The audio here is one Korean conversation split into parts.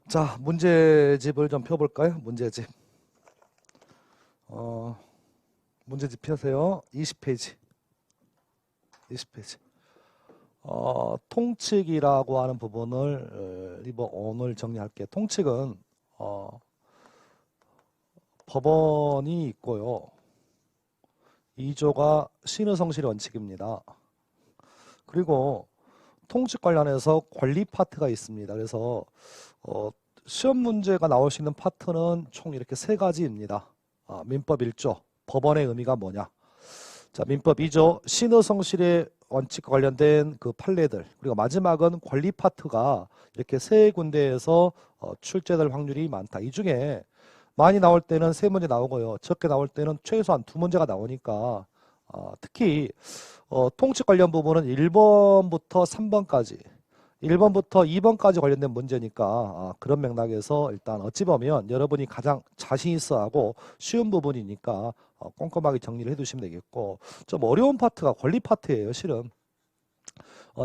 자, 문제집을 좀 펴볼까요? 문제집. 문제집 펴세요. 20페이지. 20페이지. 통칙이라고 하는 부분을 오늘 정리할게요. 통칙은 법원이 있고요. 2조가 신의성실 원칙입니다. 그리고 통칙 관련해서 권리 파트가 있습니다. 그래서 시험 문제가 나올 수 있는 파트는 총 이렇게 세 가지입니다. 민법 1조, 법원의 의미가 뭐냐. 자, 민법 2조, 신의성실의 원칙과 관련된 그 판례들. 그리고 마지막은 권리 파트가 이렇게 세 군데에서 출제될 확률이 많다. 이 중에 많이 나올 때는 세 문제 나오고요. 적게 나올 때는 최소한 두 문제가 나오니까 특히 통칙 관련 부분은 1번부터 3번까지 1번부터 2번까지 관련된 문제니까 그런 맥락에서 일단 어찌 보면 여러분이 가장 자신 있어 하고 쉬운 부분이니까 꼼꼼하게 정리를 해두시면 되겠고, 좀 어려운 파트가 권리 파트예요. 실은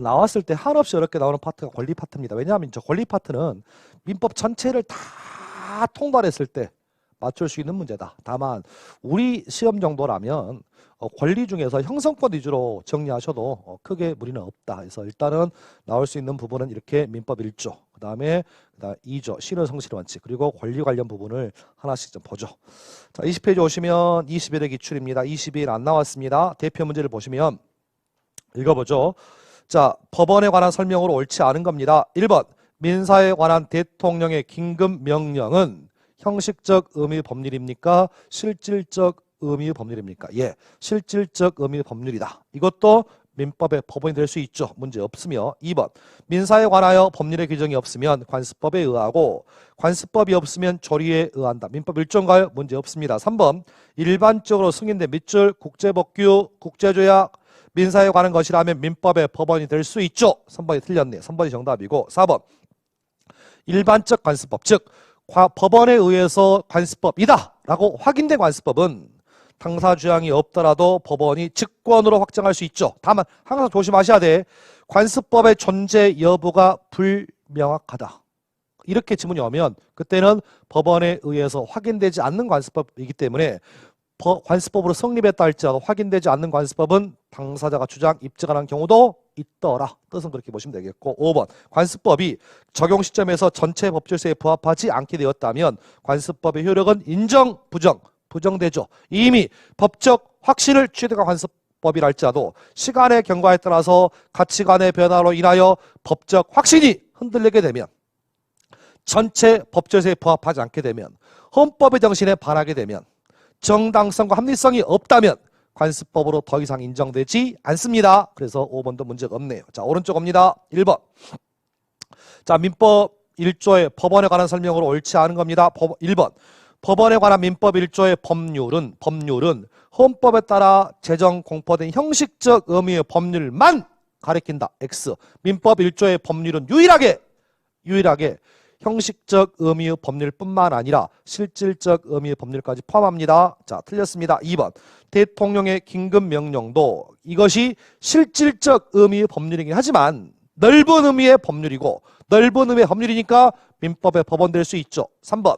나왔을 때 한없이 어렵게 나오는 파트가 권리 파트입니다. 왜냐하면 저 권리 파트는 민법 전체를 다 통달했을 때 맞출 수 있는 문제다. 다만 우리 시험 정도라면 권리 중에서 형성권 위주로 정리하셔도 크게 무리는 없다. 그래서 일단은 나올 수 있는 부분은 이렇게 민법 1조, 그 다음에 2조, 신의성실 원칙, 그리고 권리 관련 부분을 하나씩 좀 보죠. 자, 20페이지 오시면 21의 기출입니다. 22일 안 나왔습니다. 대표 문제를 보시면 읽어보죠. 자, 법원에 관한 설명으로 옳지 않은 겁니다. 1번, 민사에 관한 대통령의 긴급 명령은 형식적 의미 법률입니까? 실질적 의미 법률입니까? 예, 실질적 의미 법률이다. 이것도 민법의 법원이 될 수 있죠. 문제 없으며. 2번, 민사에 관하여 법률의 규정이 없으면 관습법에 의하고 관습법이 없으면 조리에 의한다. 민법 1조인가요? 문제 없습니다. 3번, 일반적으로 승인된 밑줄, 국제법규, 국제조약, 민사에 관한 것이라면 민법의 법원이 될 수 있죠. 3번이 틀렸네요. 3번이 정답이고, 4번, 일반적 관습법, 즉 법원에 의해서 관습법이다 라고 확인된 관습법은 당사주장이 없더라도 법원이 직권으로 확정할 수 있죠. 다만 항상 조심하셔야 돼. 관습법의 존재 여부가 불명확하다. 이렇게 지문이 오면 그때는 법원에 의해서 확인되지 않는 관습법이기 때문에 관습법으로 성립했다 할지라도 확인되지 않는 관습법은 당사자가 주장 입증하는 경우도 있더라. 뜻은 그렇게 보시면 되겠고, 5번, 관습법이 적용 시점에서 전체 법질서에 부합하지 않게 되었다면 관습법의 효력은 인정, 부정되죠. 이미 법적 확신을 취득한 관습법이라 할지라도 시간의 경과에 따라서 가치관의 변화로 인하여 법적 확신이 흔들리게 되면, 전체 법질서에 부합하지 않게 되면, 헌법의 정신에 반하게 되면, 정당성과 합리성이 없다면 관습법으로 더 이상 인정되지 않습니다. 그래서 5번도 문제가 없네요. 자, 오른쪽 옵니다. 1번. 자, 민법 1조의 법원에 관한 설명으로 옳지 않은 겁니다. 1번. 법원에 관한 민법 1조의 법률은 헌법에 따라 제정 공포된 형식적 의미의 법률만 가리킨다. X. 민법 1조의 법률은 유일하게 형식적 의미의 법률뿐만 아니라 실질적 의미의 법률까지 포함합니다. 자, 틀렸습니다. 2번. 대통령의 긴급 명령도 이것이 실질적 의미의 법률이긴 하지만 넓은 의미의 법률이고, 넓은 의미의 법률이니까 민법의 법원 될 수 있죠. 3번.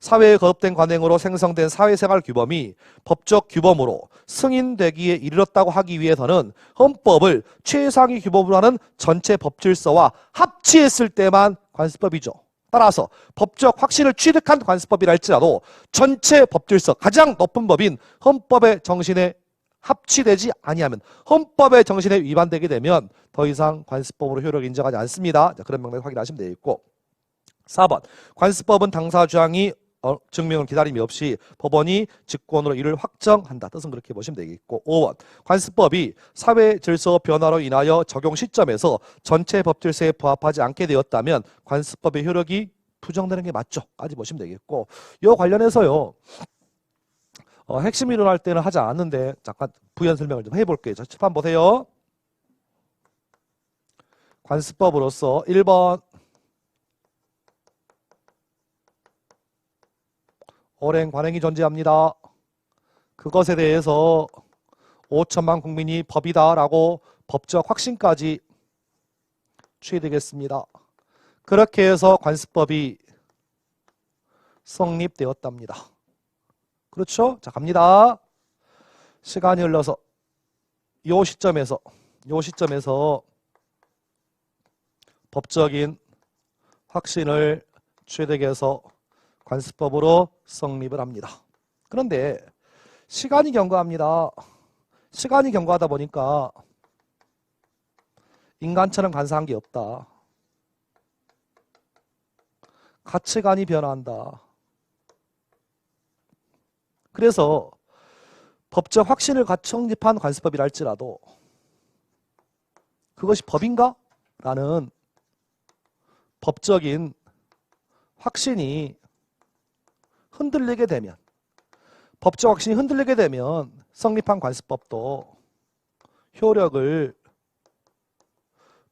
사회에 거듭된 관행으로 생성된 사회생활 규범이 법적 규범으로 승인되기에 이르렀다고 하기 위해서는 헌법을 최상위 규범으로 하는 전체 법질서와 합치했을 때만 관습법이죠. 따라서 법적 확신을 취득한 관습법이라 할지라도 전체 법질서, 가장 높은 법인 헌법의 정신에 합치되지 아니하면, 헌법의 정신에 위반되게 되면 더 이상 관습법으로 효력을 인정하지 않습니다. 자, 그런 맥락 확인하시면 되겠고, 4번. 관습법은 당사주장이 증명을 기다림이 없이 법원이 직권으로 이를 확정한다. 뜻은 그렇게 보시면 되겠고, 5번. 관습법이 사회 질서 변화로 인하여 적용 시점에서 전체 법질서에 부합하지 않게 되었다면 관습법의 효력이 부정되는 게 맞죠. 까지 보시면 되겠고, 이 관련해서요, 핵심 이론할 때는 하지 않았는데 잠깐 부연 설명을 좀 해볼게요. 자, 칠판 보세요. 관습법으로서 1번. 오랜 관행이 존재합니다. 그것에 대해서 5천만 국민이 법이다라고 법적 확신까지 취해되겠습니다. 그렇게 해서 관습법이 성립되었답니다. 그렇죠? 자, 갑니다. 시간이 흘러서 요 시점에서 법적인 확신을 취득해서 관습법으로 성립을 합니다. 그런데 시간이 경과합니다. 시간이 경과하다 보니까 인간처럼 간사한 게 없다. 가치관이 변화한다. 그래서 법적 확신을 성립한 관습법이라 할지라도 그것이 법인가? 라는 법적인 확신이 흔들리게 되면, 법적 확신이 흔들리게 되면 성립한 관습법도 효력을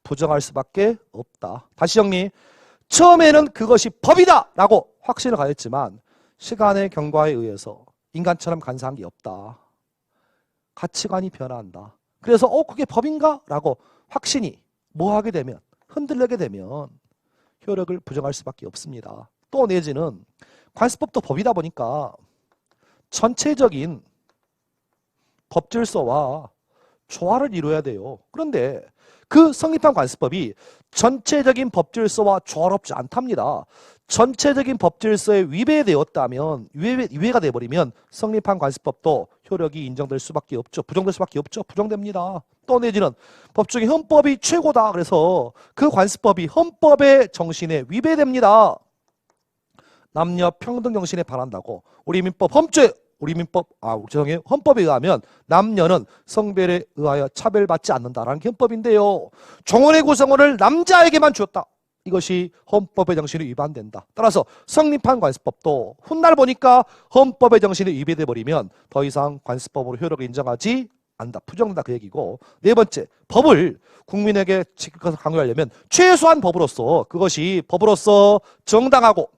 부정할 수밖에 없다. 다시 정리. 처음에는 그것이 법이다! 라고 확신을 가졌지만 시간의 경과에 의해서 인간처럼 간사한 게 없다. 가치관이 변화한다. 그래서 그게 법인가? 라고 확신이 뭐하게 되면, 흔들리게 되면 효력을 부정할 수밖에 없습니다. 또 내지는 관습법도 법이다 보니까 전체적인 법질서와 조화를 이루어야 돼요. 그런데 그 성립한 관습법이 전체적인 법질서와 조화롭지 않답니다. 전체적인 법질서에 위배되었다면, 위배가 되어버리면 성립한 관습법도 효력이 인정될 수밖에 없죠. 부정될 수밖에 없죠. 부정됩니다. 또 내지는 법적인 헌법이 최고다. 그래서 그 관습법이 헌법의 정신에 위배됩니다. 남녀 평등 정신에 반한다고 우리 민법 헌법에 의하면 남녀는 성별에 의하여 차별받지 않는다라는 게 헌법인데요. 정원의 구성원을 남자에게만 주었다. 이것이 헌법의 정신에 위반된다. 따라서 성립한 관습법도 훗날 보니까 헌법의 정신에 위배돼 버리면 더 이상 관습법으로 효력을 인정하지 않는다. 부정된다 그 얘기고, 네 번째, 법을 국민에게 지켜서 강요하려면 최소한 법으로서, 그것이 법으로서 정당하고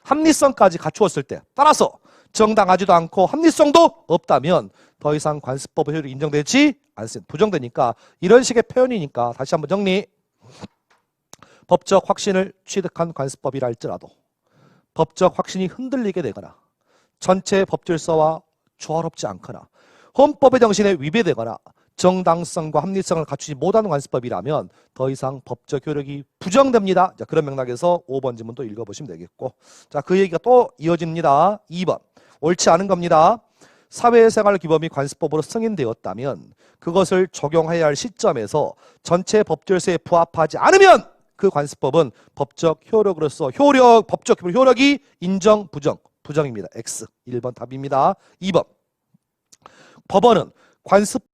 합리성까지 갖추었을 때, 따라서 정당하지도 않고 합리성도 없다면 더 이상 관습법의 효력이 인정되지 않습니다. 부정되니까. 이런 식의 표현이니까 다시 한번 정리. 법적 확신을 취득한 관습법이라 할지라도 법적 확신이 흔들리게 되거나 전체 법질서와 조화롭지 않거나 헌법의 정신에 위배되거나 정당성과 합리성을 갖추지 못하는 관습법이라면 더 이상 법적 효력이 부정됩니다. 자, 그런 맥락에서 5번 지문 또 읽어보시면 되겠고, 자, 그 얘기가 또 이어집니다. 2번. 옳지 않은 겁니다. 사회생활 규범이 관습법으로 승인되었다면 그것을 적용해야 할 시점에서 전체 법질서에 부합하지 않으면 그 관습법은 법적 효력으로서 법적 효력이 인정, 부정입니다. X. 1번 답입니다. 2번. 법원은 관습